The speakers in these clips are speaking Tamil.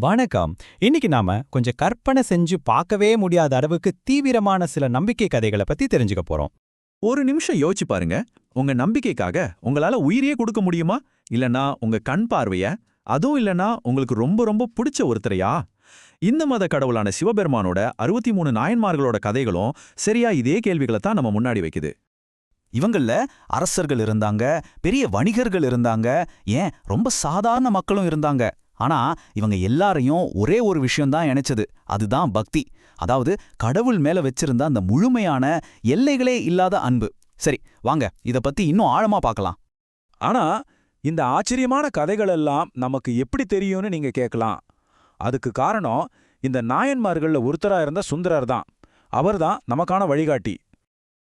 வணக்கம். இன்னைக்கு நாம கொஞ்சம் கற்பனை செஞ்சு பார்க்கவே முடியாத அளவுக்கு தீவிரமான சில நம்பிக்கை கதைகளை பத்தி தெரிஞ்சுக்க போறோம். ஒரு நிமிஷம் யோசிச்சு பாருங்க. உங்க நம்பிக்கைக்காக உங்களால உயிரையே கொடுக்க முடியுமா? இல்லனா உங்க கண் பார்வைய, அதுவும் இல்லனா உங்களுக்கு ரொம்ப ரொம்ப பிடிச்ச ஒருத்தரையா? இந்த மத கடவுளான சிவபெருமானோட 63 நாயன்மார்களோட கதைகளும் சரியா இதே கேள்விகளை தான் நம்ம முன்னாடி வைக்குது. இவங்கள அரசர்கள் இருந்தாங்க, பெரிய வணிகர்கள் இருந்தாங்க, ஏன் ரொம்ப சாதாரண மக்களும் இருந்தாங்க. ஆனா இவங்க எல்லாரையும் ஒரே ஒரு விஷயம்தான் இணைச்சது, அதுதான் பக்தி. அதாவது கடவுள் மேல வச்சிருந்த அந்த முழுமையான எல்லைகளே இல்லாத அன்பு. சரி, வாங்க இத பத்தி இன்னும் ஆழமா பார்க்கலாம். ஆனா இந்த ஆச்சரியமான கதைகள் எல்லாம் நமக்கு எப்படி தெரியும்னு நீங்க கேட்கலாம். அதுக்கு காரணம் இந்த நாயன்மார்கள்ல ஒருத்தரா இருந்த சுந்தரர் தான். அவர்தான் நமக்கான வழிகாட்டி.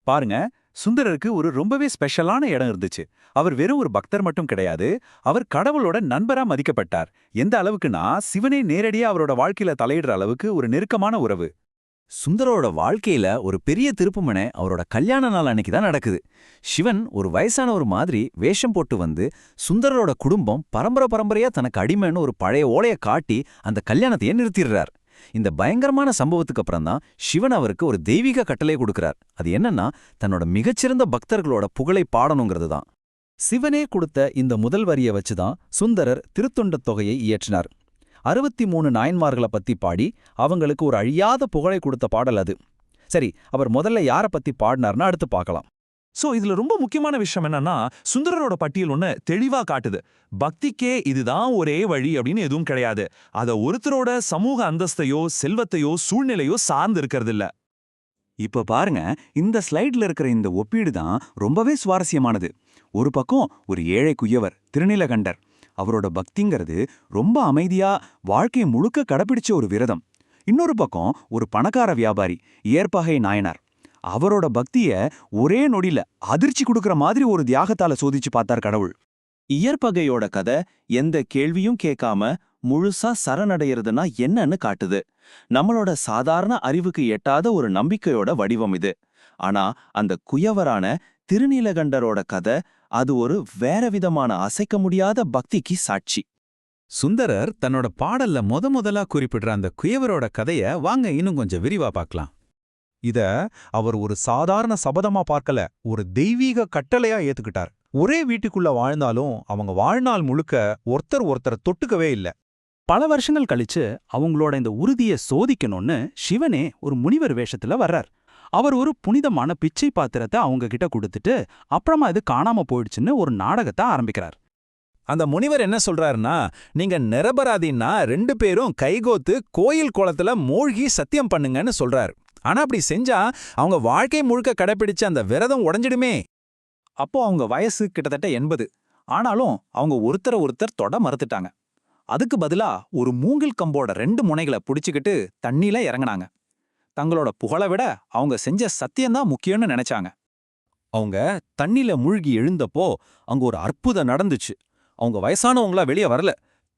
பாருங்க, சுந்தரருக்கு ஒரு ரொம்பவே ஸ்பெஷலான இடம் இருந்துச்சு. அவர் வெறும் ஒரு பக்தர் மட்டும் கிடையாது, அவர் கடவுளோட நண்பரா மதிக்கப்பட்டார். எந்த அளவுக்குன்னா சிவனே நேரடியா அவரோட வாழ்க்கையில தலையிடுற அளவுக்கு ஒரு நெருக்கமான உறவு. சுந்தரோட வாழ்க்கையில ஒரு பெரிய திருப்புமுனை அவரோட கல்யாண நாள் அன்னைக்கு தான் நடக்குது. சிவன் ஒரு வயசான ஒரு மாதிரி வேஷம் போட்டு வந்து சுந்தரோட குடும்பம் பரம்பரையா தனக்கு அடிமைன்னு ஒரு பழைய ஓலைய காட்டி அந்த கல்யாணத்தையே நிறுத்திடுறார். இந்த பயங்கரமான சம்பவத்துக்கு அப்புறம் தான் சிவன் அவருக்கு ஒரு தெய்வீக கட்டளை கொடுக்கிறார். அது என்னன்னா, தன்னோட மிகச்சிறந்த பக்தர்களோட புகழை பாடணுங்கிறது தான். சிவனே கொடுத்த இந்த முதல் வரியை வச்சுதான் சுந்தரர் திருத்தொண்ட தொகையை இயற்றினார். 63 நாயன்மார்களை பத்தி பாடி அவங்களுக்கு ஒரு அழியாத புகழை கொடுத்த பாடல் அது. சரி, அவர் முதல்ல யார பத்தி பாடினார்னு அடுத்து பார்க்கலாம். இதுல ரொம்ப முக்கியமான விஷயம் என்னன்னா, சுந்தரரோட பட்டியல் ஒண்ணு தெளிவா காட்டுது. பக்திக்கே இதுதான் ஒரே வழி அப்படின்னு எதுவும் கிடையாது. அத ஒருத்தரோட சமூக அந்தஸ்தையோ செல்வத்தையோ சூழ்நிலையோ சார்ந்து இருக்கிறது இல்ல. இப்ப பாருங்க, இந்த ஸ்லைட்ல இருக்கிற இந்த ஒப்பீடு தான் ரொம்பவே சுவாரஸ்யமானது. ஒரு பக்கம் ஒரு ஏழை குயவர் திருநீலகண்டர். அவரோட பக்திங்கிறது ரொம்ப அமைதியா வாழ்க்கை முழுக்க கடைபிடிச்ச ஒரு விரதம். இன்னொரு பக்கம் ஒரு பணக்கார வியாபாரி ஏற்பகை நாயனார். அவரோட பக்திய ஒரே நொடியில அதிர்ச்சி கொடுக்கற மாதிரி ஒரு தியாகத்தால சோதிச்சு பார்த்தார் கடவுள். இயற்பகையோட கதை எந்த கேள்வியும் கேட்காம முழுசா சரணடைகிறதுனா என்னன்னு காட்டுது. நம்மளோட சாதாரண அறிவுக்கு எட்டாத ஒரு நம்பிக்கையோட வடிவம் இது. ஆனா அந்த குயவரான திருநீலகண்டரோட கதை, அது ஒரு வேற விதமான அசைக்க முடியாத பக்திக்கு சாட்சி. சுந்தரர் தன்னோட பாடல்ல முதலா குறிப்பிடுற அந்த குயவரோட கதைய வாங்க இன்னும் கொஞ்சம் விரிவா பார்க்கலாம். இத அவர் ஒரு சாதாரண சபதமா பார்க்கல, ஒரு தெய்வீக கட்டளையா ஏத்துக்கிட்டார். ஒரே வீட்டுக்குள்ள வாழ்ந்தாலும் அவங்க வாழ்நாள் முழுக்க ஒருத்தர் தொட்டுக்கவே இல்ல. பல வருஷங்கள் கழிச்சு அவங்களோட இந்த உறுதியை சோதிக்கணும்னு சிவனே ஒரு முனிவர் வேஷத்துல வர்றார். அவர் ஒரு புனிதமான பிச்சை பாத்திரத்தை அவங்க கிட்ட கொடுத்துட்டு அப்புறமா இது காணாம போயிடுச்சுன்னு ஒரு நாடகத்தை ஆரம்பிக்கிறார். அந்த முனிவர் என்ன சொல்றாருன்னா, நீங்க நிரபராதின்னா 2 பேரும் கைகோத்து கோயில் குளத்துல மூழ்கி சத்தியம் பண்ணுங்கன்னு சொல்றாரு. ஆனா அப்படி செஞ்சா அவங்க வாழ்க்கை முழுக்க கடைபிடிச்ச அந்த விரதம் உடைஞ்சிடுமே. அப்போ அவங்க வயசு கிட்டத்தட்ட 80. ஆனாலும் அவங்க ஒருத்தர் தொட மறுத்துட்டாங்க. அதுக்கு பதிலா ஒரு மூங்கில் கம்போட 2 முனைகளை புடிச்சுக்கிட்டு தண்ணியில இறங்கினாங்க. தங்களோட புகழை விட அவங்க செஞ்ச சத்தியம்தான் முக்கியம்னு நினைச்சாங்க. அவங்க தண்ணில மூழ்கி எழுந்தப்போ அங்க ஒரு அற்புதம் நடந்துச்சு. அவங்க வயசானவங்களா வெளியே வரல,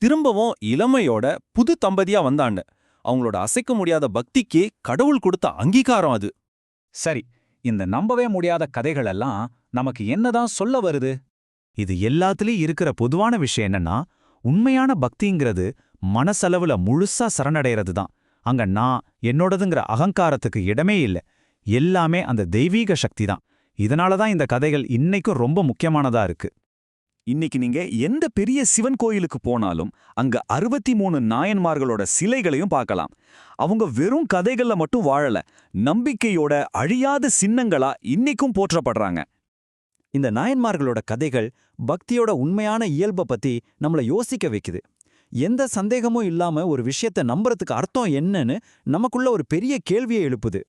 திரும்பவும் இளமையோட புது தம்பதியா வந்தாங்க. அவங்களோட அசைக்க முடியாத பக்திக்கு கடவுள் கொடுத்த அங்கீகாரம் அது. சரி, இந்த நம்பவே முடியாத கதைகள் எல்லாம் நமக்கு என்னதான் சொல்ல வருது? இது எல்லாத்துலயும் இருக்கிற பொதுவான விஷயம் என்னன்னா, உண்மையான பக்திங்கிறது மனசளவுல முழுசா சரணடைறது தான். அங்க நான் என்னோடதுங்கிற அகங்காரத்துக்கு இடமே இல்ல. எல்லாமே அந்த தெய்வீக சக்தி தான். இதனாலதான் இந்த கதைகள் இன்னைக்கும் ரொம்ப முக்கியமானதா இருக்கு. இன்னைக்கு நீங்க எந்த பெரிய சிவன் கோயிலுக்கு போனாலும் அங்க 63 நாயன்மார்களோட சிலைகளையும் பார்க்கலாம். அவங்க வெறும் கதைகள்ல மட்டும் வாழல, நம்பிக்கையோட அழியாத சின்னங்களா இன்னைக்கும் போற்றப்படுறாங்க. இந்த நாயன்மார்களோட கதைகள் பக்தியோட உண்மையான இயல்பை பத்தி நம்மள யோசிக்க வைக்குது. எந்த சந்தேகமும் இல்லாம ஒரு விஷயத்தை நம்புறதுக்கு அர்த்தம் என்னன்னு நமக்குள்ள ஒரு பெரிய கேள்வியை எழுப்புது.